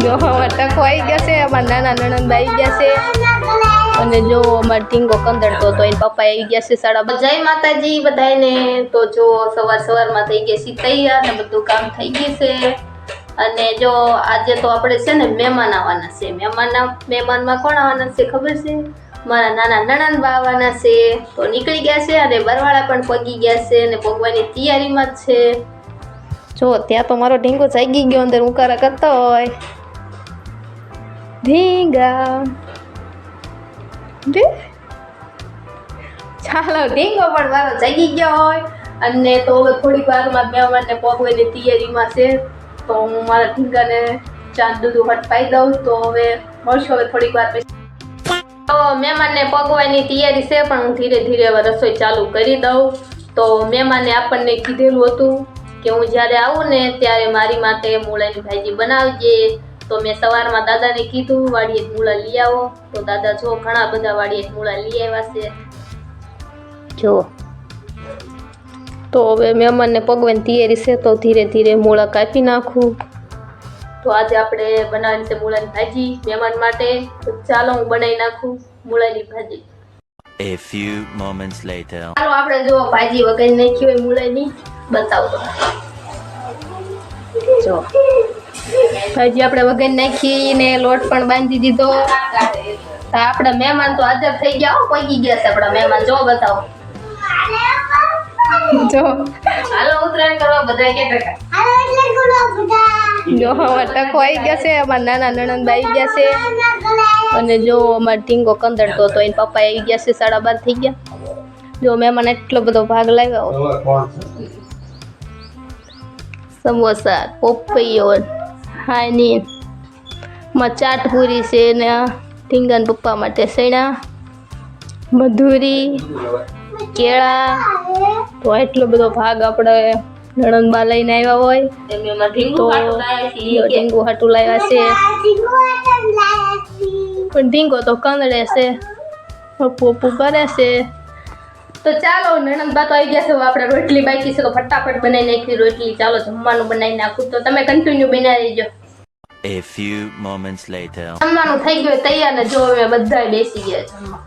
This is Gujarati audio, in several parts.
જો ટકો આવી ગયા છે, અમારા નાના નણંદ આવી ગયા છે અને જો અમારો ટીંગો કંદડતો તો એના પપ્પા આવી ગયા છે સાડા. જય માતાજી બધાને. તો જો સવારમાં થઈ ગયા છે તૈયાર ને બધું કામ થઈ ગયું છે. અને જો આજે તો આપણે છે ને મહેમાન આવવાના છે. મહેમાનમાં કોણ આવવાના છે ખબર છે? મારા નાના નણંદ બા આવવાના છે. તો નીકળી ગયા છે અને બરવાળા પણ પગી ગયા છે અને પગવાની તૈયારીમાં જ છે. જો ત્યાં તો મારો ઢીંગો જાગી ગયો, અંદર ઉકારા કરતો હોય. ઢીંગા ચાલો, ઢીંગો પણ મારો જાગી ગયો હોય. અને તો હવે થોડીક વારમાં મહેમાનને પગવાની તૈયારીમાં છે. તો હું મારા ઢીંગાને ચાંદ દૂધ હટપાઈ દઉં. તો હવે મળશું હવે થોડીક વાર પછી. તો મહેમાનને પગવાની તૈયારી છે પણ હું ધીરે ધીરે હવે રસોઈ ચાલુ કરી દઉં. તો મહેમાને આપણને કીધેલું હતું કે હું જ્યારે આવું ને ત્યારે મારી માટે મૂળાની ભાજી બનાવજે. તો મેં સવારમાં દાદાને કીધું વાડીએ મૂળા લઈ આવો. તો દાદા જો ઘણા બધા વાડીએ મૂળા લઈ આવ્યા છે. જો તો હવે મહેમાનને પગવાની તૈયારી છે તો ધીરે ધીરે મૂળા કાપી નાખું. તો આજે આપણે બનાવવાની છે મૂળાની ભાજી મહેમાન માટે. તો ચાલો હું બનાવી નાખું મૂળાની ભાજી. A few moments later. ચાલો આપણે જો ભાજી વઘારી નાખી હોય મૂળાની બતાવો. જો ભાજી આપણે વઘારી નાખી ને લોટ પણ બાંધી દીધો. આપણા મહેમાન તો હાજર થઈ ગયા, પગી ગયા છે આપણા મહેમાન. જો બતાવો, જો હાલો ઉતરાયણ કરવા બધા કે જો અમારા ટકો આવી ગયા છે, અમારા નાના નણંદ આવી ગયા છે અને જો અમારો ટીંગો કંદડતો તો એના પપ્પા આવી ગયા છે. 12:30 થઈ ગયા. જો મહેમાન એટલો બધો ભાગ લાવ્યો. સમોસા, પોપૈયો, હાની માં ચાટ પૂરી છે ને ટીંગાના પપ્પા માટે સૈણા, મધુરી, કેળા. તો એટલો બધો ભાગ આપણે નણંદ બા લઈને આવ્યા હોય. તો ઢીંગુ હાટું લાવ્યા છે પણ ઢીંગો તો કંદડે છે, પપ્પુ કરે છે. તો ચાલો નણંદ બા તો આવી ગયા છે. આપણે રોટલી બાકી છે તો ફટાફટ બનાવી નાખી રોટલી. ચાલો જમવાનું બનાવી નાખું. તો તમે કન્ટિન્યુ બનાવી દેજો. A few moments later. જમવાનું થઈ ગયું તૈયાર ને જો અમે બધા બેસી ગયા જમવા.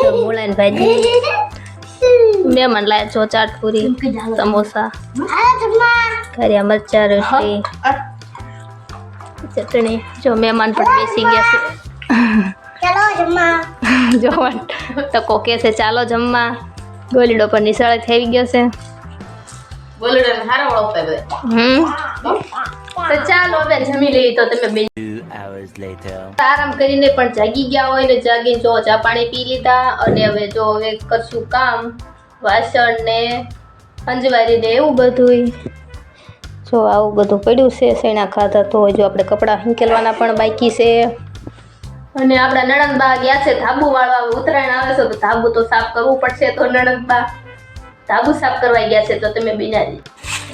જો મૂળાની ભાજી, મહેમાન લાયા છો ચાટ પૂરી, સમોસા, ઘરિયા મરચા, રોટલી, ચટણી. જો મહેમાન પણ બેસી ગયા છે. ચાલો જમવા. જો ટકો કે છે ચાલો જમવા. ગોલીડો પર નિશાળે થઈ ગયો છે. ગોલીડો સારો ઓળખતા બધા. તો ચાલો હવે જમી લઈએ. તો તમે 2 hours later. આરામ કરીને પણ જાગી ગયા હોય ને જાગીને જો ચા પાણી પી લીધા અને હવે જો હવે કરશું કામ, વાસણ ને અંજવારી ને એવું બધું. જો આવું બધું પડ્યું છે. સૈણા ખાધા તો જો આપણે કપડાં હિંકેલવાના પણ બાકી છે. અને આપણા નણંદ બા ગયા છે ધાબુ વાળવા. ઉત્તરાયણ આવે છે તો ધાબુ તો સાફ કરવું પડશે. તો નણંદ બા ધાબુ સાફ કરવા ગયા છે. તો તમે બિનારી.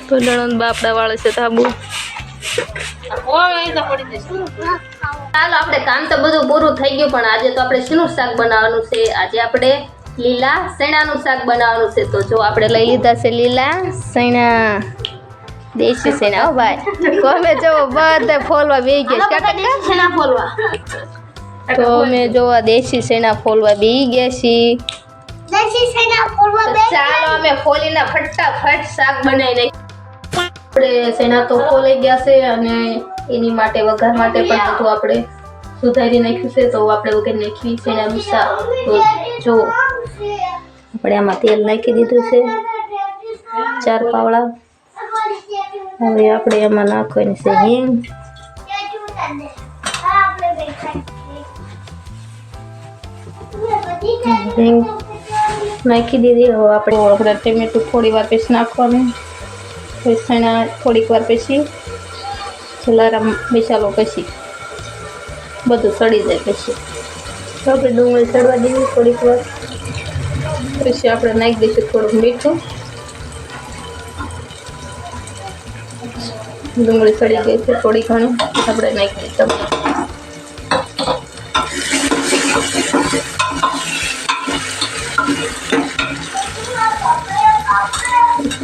તો નણંદ બા આપણા વાળે છે ધાબુ. ચાલો આપણે કામ તો બધું પૂરું થઈ ગયું પણ આજે તો આપણે શેનું શાક બનાવવાનું છે? આજે આપણે લીલા સૈણાનું શાક બનાવવાનું છે. તો જો આપણે લઈ લીધા છે લીલા સૈણા, દેશી સૈણા. હો ભાઈ કોમે જો બધા ફોલવા બેહી ગયા છે. છેના ફોલવા. તો અમે જો દેશી સૈણા ફોલવા બેહી ગયા છીએ. દેશી છેના ફોલવા તો ચાલો અમે ફોલીને ફટાફટ શાક બનાવી નાખીએ. આપણે સૈણા તો ફોલાઈ ગયા છે અને એની માટે વઘાર માટે પણ બધું આપણે સુધારી નાખ્યું છે. તો આપણે વઘારી નાખી સૈણાનું શાક. તો જો આપણે આમાં તેલ નાખી દીધું છે 4 પાવડા. હવે આપણે એમાં નાખવાની છે હિંગ, હિંગ નાખી દીધી. હવે આપણે ટમેટું થોડી વાર પછી નાખવાનું. સૈણા થોડીક વાર પછી જલારામ મસાલો પછી બધું સડી જાય પછી તો આપણે ડુંગળી સડવા દઈએ થોડીક વાર. પછી આપણે નાખી દઈશું થોડુંક મીઠું. ડુંગળી સડી ગઈ છે થોડી ઘણી, આપણે નાખી દઈશું.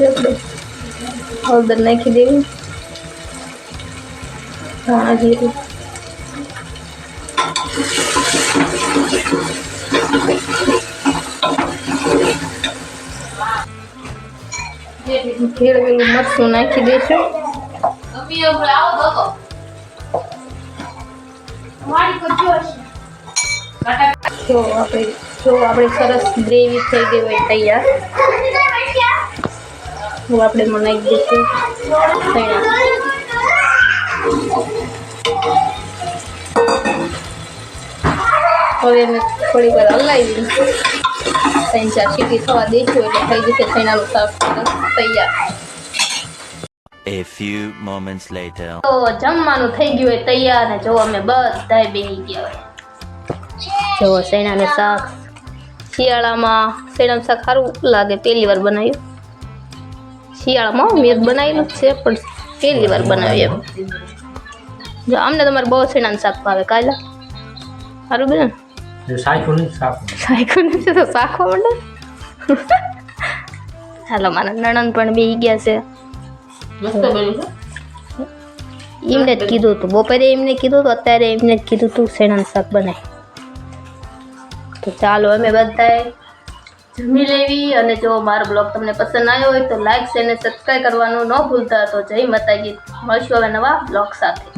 આપણે હળદર નાખી દેવી, ધાણા જીરું, કેળવેલું મરચું નાખી દઈશું. જો આપણે સરસ ગ્રેવી થઈ ગઈ હોય તૈયાર. હવે આપણે એમાં નાખી દઈશું સૈણા. હવે એને થોડી વાર હલાવી 3-4 સીટી થવા દઈશું એટલે થઈ જશે સૈણાનું શાક તૈયાર. A few moments later. તો જમવાનું થઈ ગયું હોય તૈયાર ને જો અમે બધાય બેસી ગયા હોય. જો સૈણાનું શાક, શિયાળામાં સૈણાનું શાક સારું લાગે. પહેલી વાર બનાવ્યું શિયાળામાં, મેં બનાવેલું જ છે પણ પહેલી વાર બનાવ્યું એમ. જો અમને તમારે બહુ સૈણાનું શાક ભાવે. કાલે સારું બેન સાયકું નથી તો શાકવા માંડે. હાલો મારા નણંદ પણ બેસી ગયા છે. એમને જ કીધું હતું બપોરે, એમને કીધું હતું અત્યારે એમને જ કીધું હતું સૈણાનું શાક બનાય. તો ચાલો અમે બધાએ જમી લેવી. અને જો મારો બ્લોગ તમને પસંદ આવ્યો હોય તો લાઈક, શેર અને સબસ્ક્રાઈબ કરવાનું ન ભૂલતા. તો જય માતાજી, મળશું હવે નવા બ્લોગ સાથે.